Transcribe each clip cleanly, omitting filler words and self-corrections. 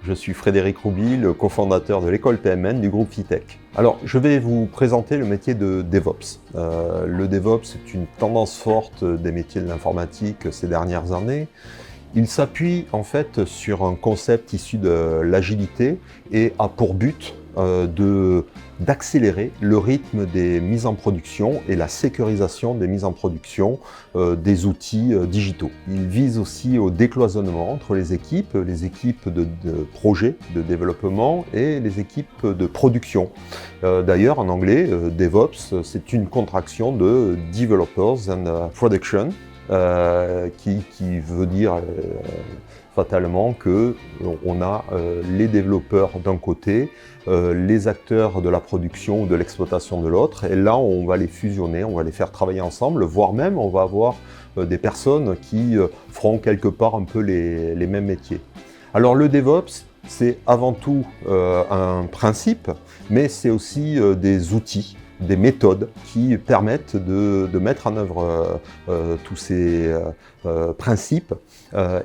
Je suis Frédéric Rouby, le cofondateur de l'école PMN du groupe Fitech. Alors, je vais vous présenter le métier de DevOps. Le DevOps est une tendance forte des métiers de l'informatique ces dernières années. Il s'appuie en fait sur un concept issu de l'agilité et a pour but d'accélérer le rythme des mises en production et la sécurisation des mises en production des outils digitaux. Il vise aussi au décloisonnement entre les équipes de projet, de développement et les équipes de production. D'ailleurs, en anglais, DevOps, c'est une contraction de Developers and Production, qui veut dire fatalement qu'on a les développeurs d'un côté, les acteurs de la production ou de l'exploitation de l'autre, et là on va les fusionner, on va les faire travailler ensemble, voire même on va avoir des personnes qui feront quelque part un peu les mêmes métiers. Alors le DevOps, c'est avant tout un principe, mais c'est aussi des outils, des méthodes qui permettent de mettre en œuvre tous ces principes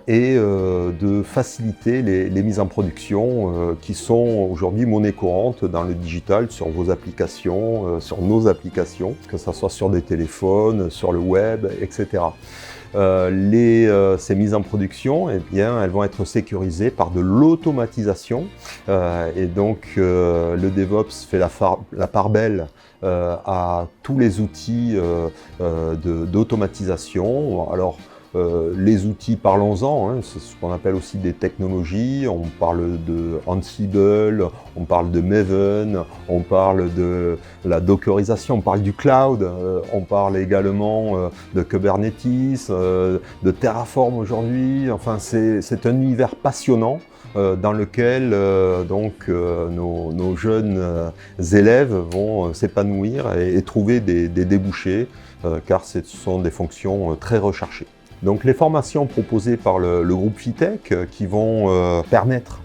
et de faciliter les mises en production qui sont aujourd'hui monnaie courante dans le digital sur vos applications, sur nos applications, que ce soit sur des téléphones, sur le web, etc. Ces mises en production, eh bien, elles vont être sécurisées par de l'automatisation et donc le DevOps fait la part belle à tous les outils d'automatisation. Alors, les outils, parlons-en, hein, c'est ce qu'on appelle aussi des technologies. On parle de Ansible, on parle de Maven, on parle de la dockerisation, on parle du cloud, on parle également de Kubernetes, de Terraform aujourd'hui. Enfin, c'est un univers passionnant dans lequel nos jeunes élèves vont s'épanouir et trouver des débouchés, car ce sont des fonctions très recherchées. Donc les formations proposées par le groupe Fitech qui vont permettre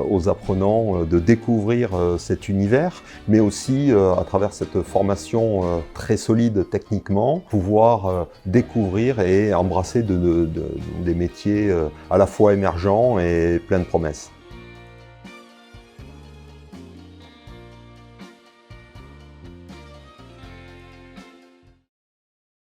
aux apprenants de découvrir cet univers, mais aussi à travers cette formation très solide techniquement, pouvoir découvrir et embrasser des métiers à la fois émergents et pleins de promesses.